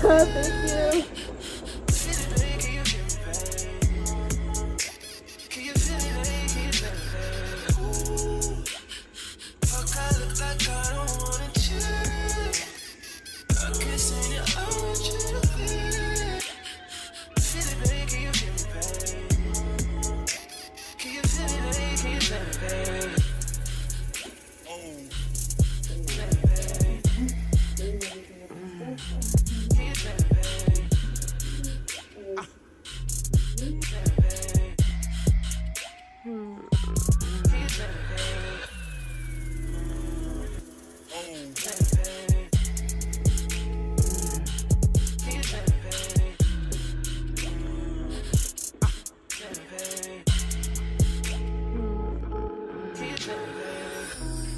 Thank you.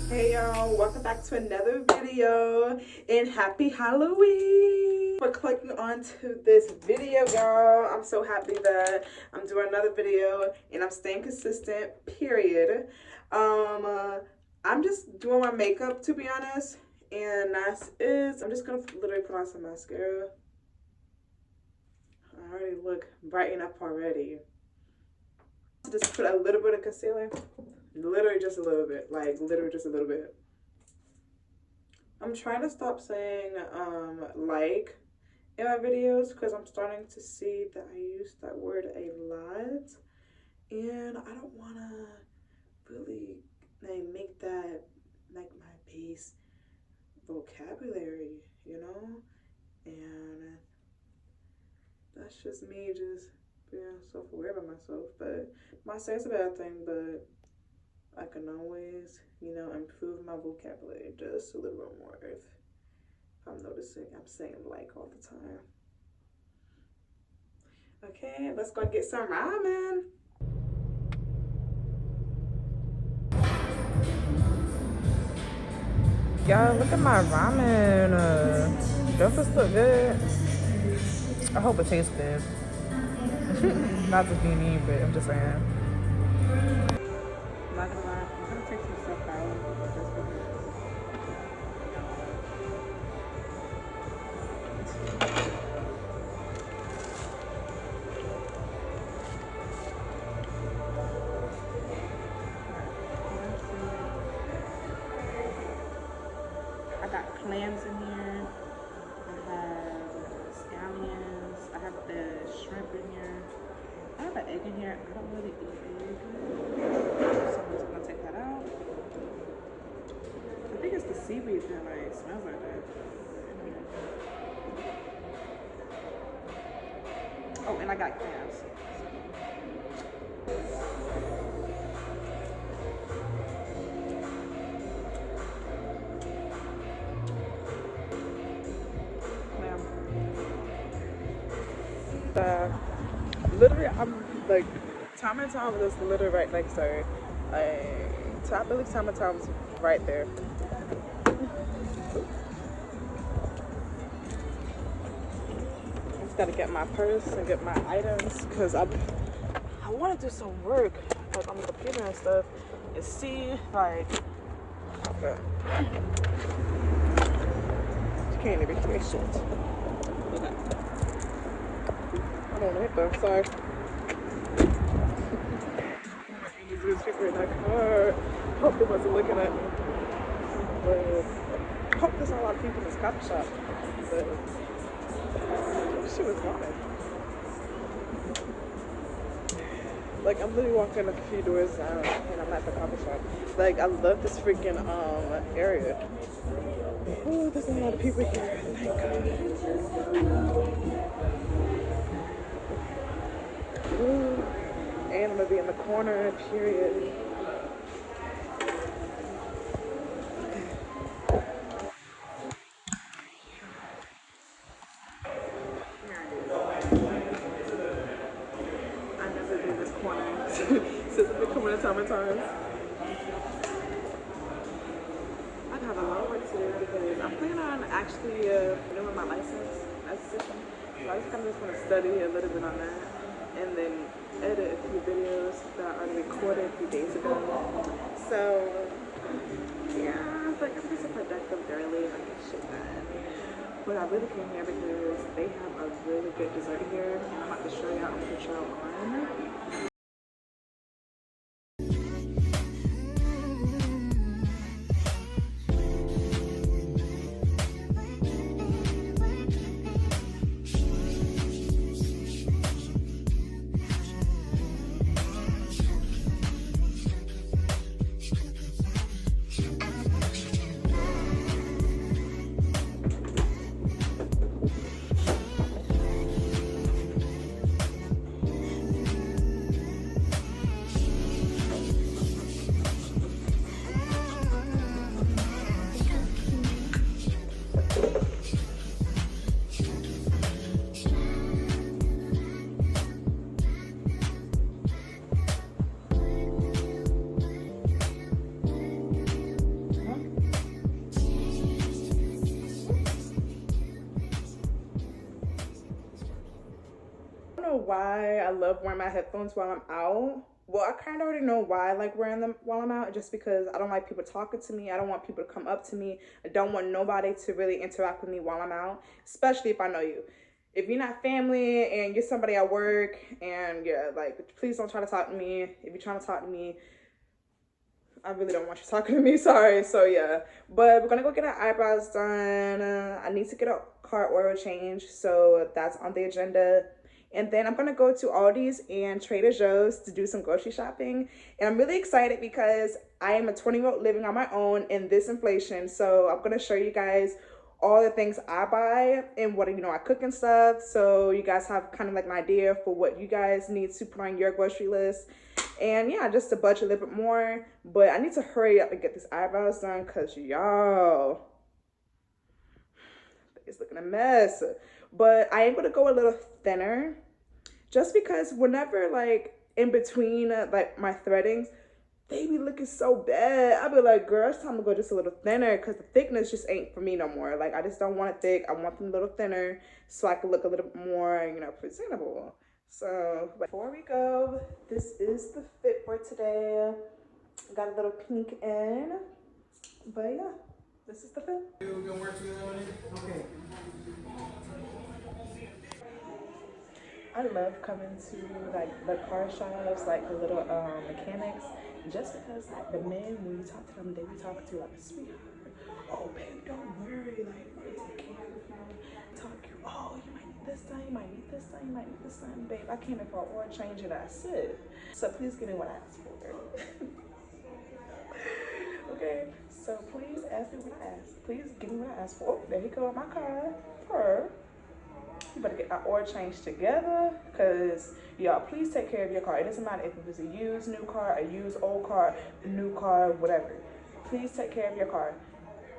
Hey y'all, welcome back to another video and happy Halloween for clicking onto this video, y'all. I'm so happy that I'm doing another video and I'm staying consistent, period. I'm just doing my makeup, to be honest, and I'm just gonna literally put on some mascara. I already look brightened up already. Just put a little bit of concealer. Literally just a little bit, like literally just a little bit. I'm trying to stop saying like in my videos because I'm starting to see that I use that word a lot, and I don't want to really make that like my base vocabulary, you know? And that's just me just being self-aware about myself. But I'm not saying it's a bad thing, but I can always, you know, improve my vocabulary just a little bit more if I'm noticing I'm saying like all the time. Okay, let's go get some ramen. Y'all, look at my ramen. Does this look good? I hope it tastes good. Not to be mean, but I'm just saying. Not gonna lie, I'm gonna take some stuff out just because. I got clams in here. I have scallions. I have the shrimp in here. I have an egg in here. I don't really eat egg, so I'm just gonna take that out. I think it's the seaweed that like smells like that. Oh, and I got clams. Literally, I'm like, Time and Tom is literally right next to her. I believe Time and Tom's right there. Just gotta get my purse and get my items because I want to do some work like on the computer and stuff and see like. Okay. You can't even hear shit. Okay. I don't know what though. Sorry. People in that car. Hope they wasn't looking at me. But I hope there's not a lot of people in this coffee shop. But she was gone. Like I'm literally walking a few doors down and I'm at the coffee shop. Like I love this freaking area. Oh, there's a lot of people here. Thank God. Ooh. And I'm gonna be in the corner, period. I never do this corner since I've been coming to Times. I have a lot of work to do because I'm planning on actually renewing my license as a physician. So I just kind of just want to study a little bit on that and then edit a few videos that I already recorded a few days ago. So yeah, but I'm just productive daily. I can shit that. But I really came here because they have a really good dessert here, and I'm about to show y'all and put y'all on. Why I love wearing my headphones while I'm out. Well, I kind of already know why I like wearing them while I'm out, just because I don't like people talking to me. I don't want people to come up to me. I don't want nobody to really interact with me while I'm out, especially if I know you. If you're not family and you're somebody at work, and yeah, like, please don't try to talk to me. If you're trying to talk to me, I really don't want you talking to me, sorry. So yeah, but we're gonna go get our eyebrows done. I need to get a car oil change, so that's on the agenda. And then I'm gonna go to Aldi's and Trader Joe's to do some grocery shopping. And I'm really excited because I am a 20-year-old living on my own in this inflation. So I'm gonna show you guys all the things I buy and what, you know, I cook and stuff. So you guys have kind of like an idea for what you guys need to put on your grocery list. And yeah, just to budget a little bit more. But I need to hurry up and get these eyebrows done because y'all, it's looking a mess. But I am gonna go a little thinner, just because whenever, like, in between like my threadings, they be looking so bad. I be like, girl, it's time to go just a little thinner, because the thickness just ain't for me no more. Like, I just don't want it thick. I want them a little thinner so I can look a little more, you know, presentable. So before we go, this is the fit for today. Got a little pink in, but yeah, this is the fit. Okay. I love coming to like the car shops, like the little mechanics, just because like the men, when you talk to them, they be talking to you like a sweetheart. Oh babe, don't worry, like we take care of you. Talk you, oh, you might need this time, you might need this time, you might need this time, babe. I came in for an oil change and that's it. So please give me what I asked for. Okay, so please ask me what I asked. Please give me what I asked for. Oh, there you go, my car. Purr. You better get our oil change together, because y'all, please take care of your car. It doesn't matter if it's a used new car, a used old car, a new car, whatever. Please take care of your car.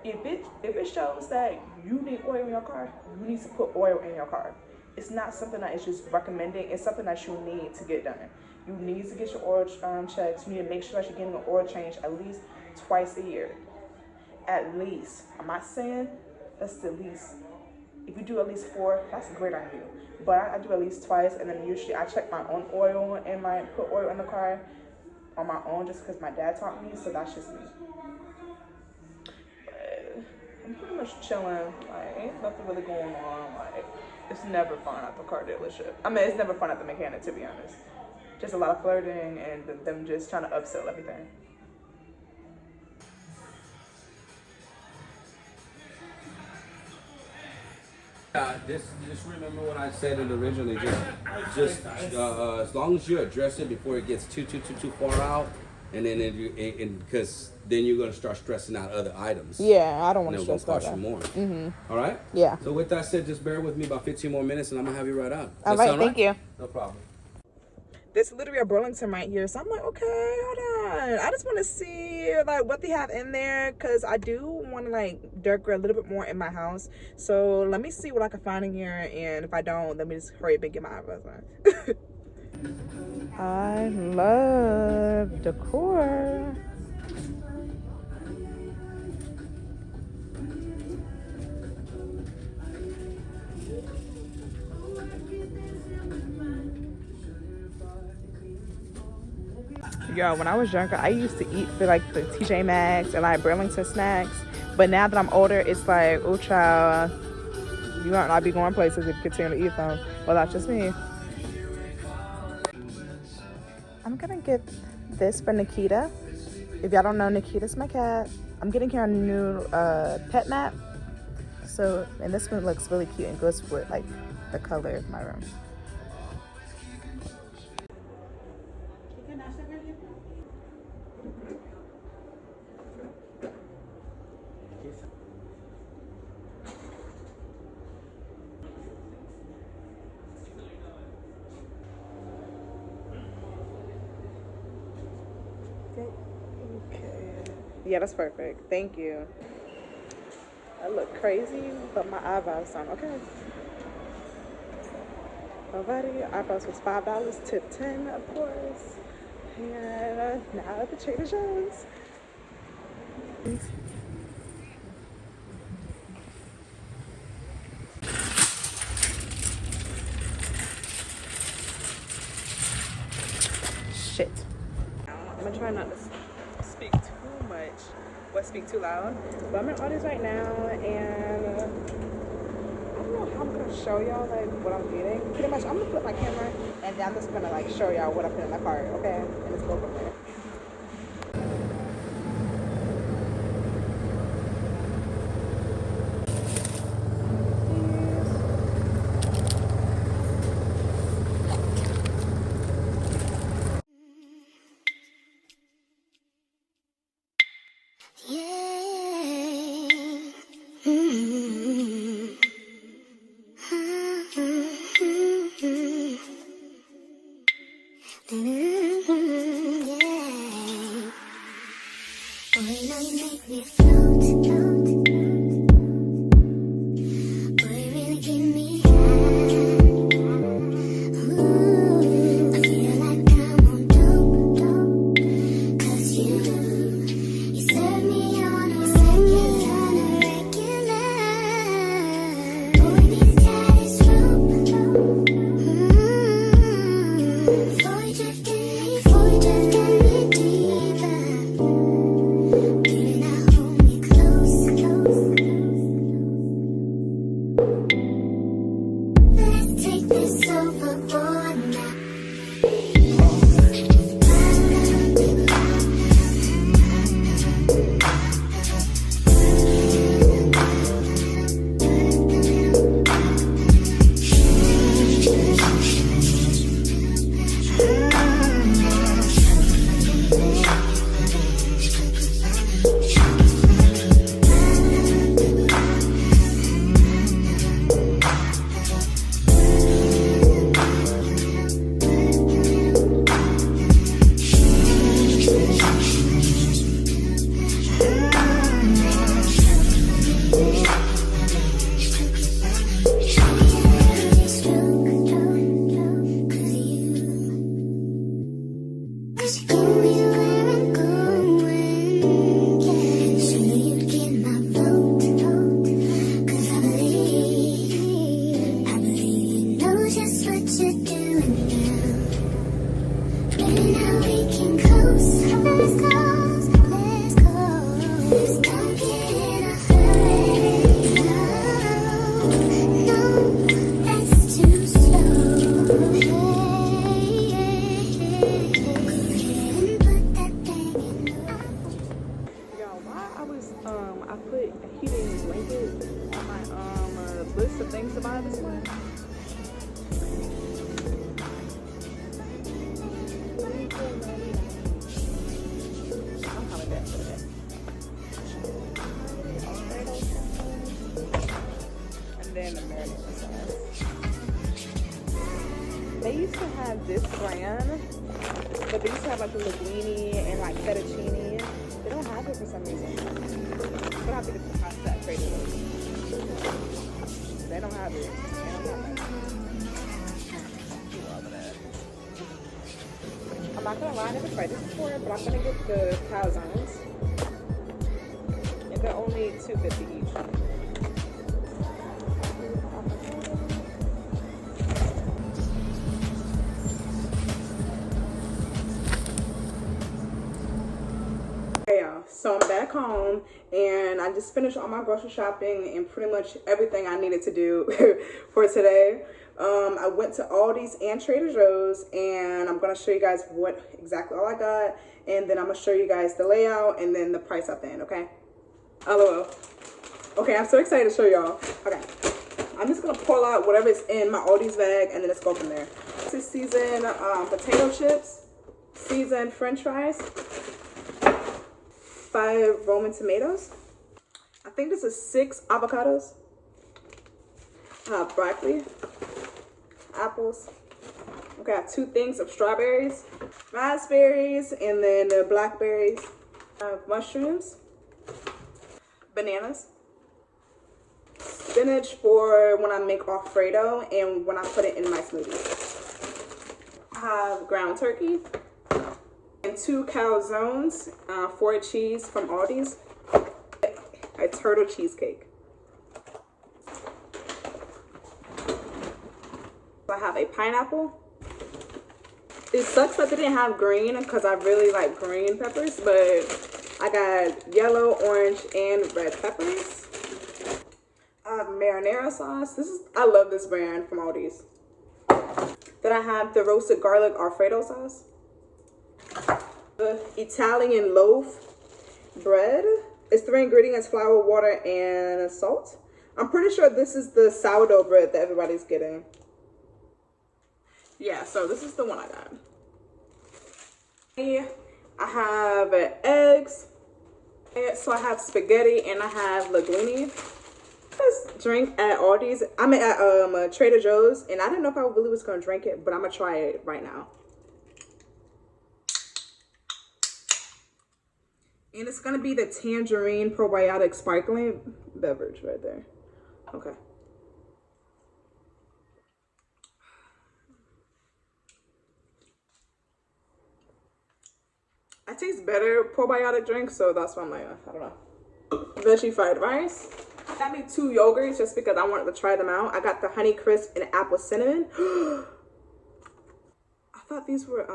If it shows that you need oil in your car, you need to put oil in your car. It's not something that is just recommended. It's something that you need to get done. You need to get your oil checks. You need to make sure that you're getting an oil change at least twice a year. At least. I'm not saying that's the least. If you do at least 4, that's great on you. But I do at least twice, and then usually I check my own oil and put oil in the car on my own, just because my dad taught me, so that's just me. But I'm pretty much chilling. Like, ain't nothing really going on. Like, it's never fun at the car dealership. I mean, it's never fun at the mechanic, to be honest. Just a lot of flirting and them just trying to upsell everything. Just remember what I said it originally. Just as long as you address it before it gets too far out, and then because then you're gonna start stressing out other items. Yeah, I don't want to stress that. Cost you more. All right. Yeah. So with that said, just bear with me about 15 more minutes, and I'm gonna have you right out. All right. Thank you. No problem. There's literally a Burlington right here, so I'm like, okay, hold on. I just want to see like what they have in there, because I do want to like decorate a little bit more in my house. So let me see what I can find in here, and if I don't, let me just hurry up and get my eyebrows on. I love decor. Yo, when I was younger, I used to eat for like the TJ Maxx and like Burlington snacks. But now that I'm older, it's like, oh child, You might not be going places if you continue to eat them. Well, that's just me. I'm gonna get this for Nikita. If y'all don't know, Nikita's my cat. I'm getting her a new pet mat. So, and this one looks really cute and goes with like the color of my room. Okay. Yeah, that's perfect. Thank you. I look crazy, but my eyebrows on. Okay. Alrighty, eyebrows was $5 to 10, of course. And now at the Trader Joe's. Shit. I'm gonna try not to speak too much, but speak too loud. But I'm at Aries right now, and I don't know how I'm gonna show y'all like what I'm getting. Pretty much, I'm gonna flip my camera, and then I'm just gonna like show y'all what I put in my cart, okay? And let's go from there. They used to have this brand, but they used to have like the linguine and like fettuccine. They don't have it for some reason. They don't have to get the pasta at Trader Joe's. They don't have it. They don't have it. I'm not gonna lie, I never tried this before, but I'm gonna get the calzones. And they're only $2.50 each. So So I'm back home and I just finished all my grocery shopping and pretty much everything I needed to do for today. I went to Aldi's and Trader Joe's, and I'm gonna show you guys what exactly all I got, and then I'm gonna show you guys the layout and then the price at the end, okay? LOL. Okay, I'm so excited to show y'all. Okay, I'm just gonna pull out whatever's in my Aldi's bag and then let's go from there. This is seasoned potato chips, seasoned french fries, 5 Roman tomatoes. I think this is 6 avocados. I have broccoli, apples. Okay, I have 2 things of strawberries, raspberries, and then the blackberries. I have mushrooms, bananas, spinach for when I make Alfredo and when I put it in my smoothies. I have ground turkey and 2 calzones, 4 cheese from Aldi's, a turtle cheesecake. I have a pineapple. It sucks that they didn't have green because I really like green peppers, but I got yellow, orange, and red peppers. I have marinara sauce. I love this brand from Aldi's. Then I have the roasted garlic Alfredo sauce. The Italian loaf bread. It's 3 ingredients: flour, water, and salt. I'm pretty sure this is the sourdough bread that everybody's getting. Yeah, so this is the one I got. I have eggs. So I have spaghetti and I have linguine. This drink at Aldi's. I'm at Trader Joe's, and I didn't know if I really was gonna drink it, but I'm gonna try it right now. And it's gonna be the tangerine probiotic sparkling beverage right there. Okay. I taste better probiotic drinks, so that's why I'm like, I don't know. Veggie fried rice. I got me 2 yogurts just because I wanted to try them out. I got the Honey Crisp and apple cinnamon. I thought these were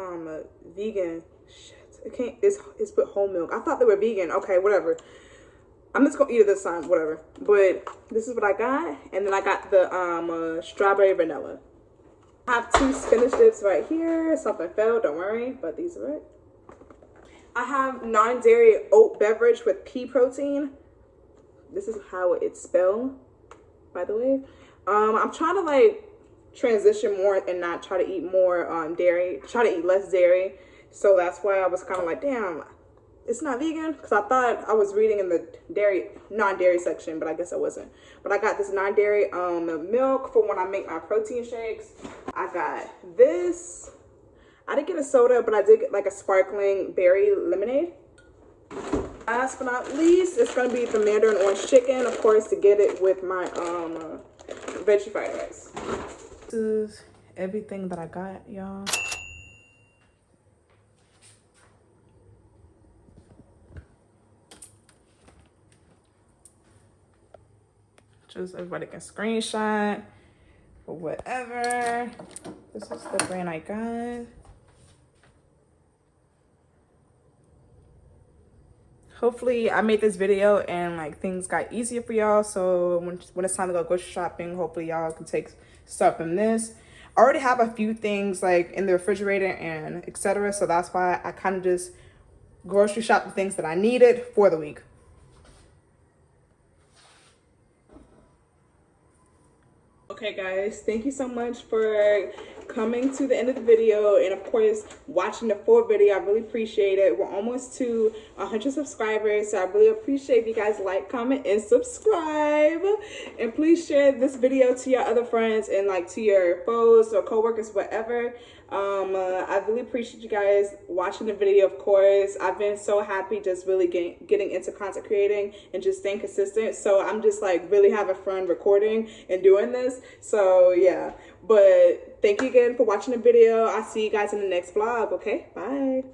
vegan. Shit, it can't. It's put whole milk. I thought they were vegan. Okay, whatever. I'm just gonna eat it this time, whatever. But this is what I got, and then I got the strawberry vanilla. I have 2 spinach dips right here. Something fell, don't worry, but these are it. I have non-dairy oat beverage with pea protein. This is how it's spelled, by the way. I'm trying to like transition more and not try to eat more dairy, try to eat less dairy. So that's why I was kind of like, damn, it's not vegan, because I thought I was reading in the non-dairy section, but I guess I wasn't. But I got this non-dairy milk for when I make my protein shakes. I got this. I didn't get a soda, but I did get like a sparkling berry lemonade. Last but not least, it's gonna be the mandarin orange chicken, of course, to get it with my veggie fried rice. This is everything that I got, y'all. Just everybody can screenshot or whatever. This is the brand I got. Hopefully I made this video and like things got easier for y'all, so when it's time to go grocery shopping, hopefully y'all can take stuff from this. I already have a few things like in the refrigerator and etc., so that's why I kind of just grocery shop the things that I needed for the week. Okay guys, thank you so much for coming to the end of the video and of course watching the full video. I really appreciate it. We're almost to 100 subscribers, so I really appreciate if you guys like, comment, and subscribe. And please share this video to your other friends and like to your foes or co-workers, whatever. I really appreciate you guys watching the video. Of course, I've been so happy just really getting into content creating and just staying consistent, so I'm just like really having fun recording and doing this. So yeah, but thank you again for watching the video. I'll see you guys in the next vlog. Okay, bye.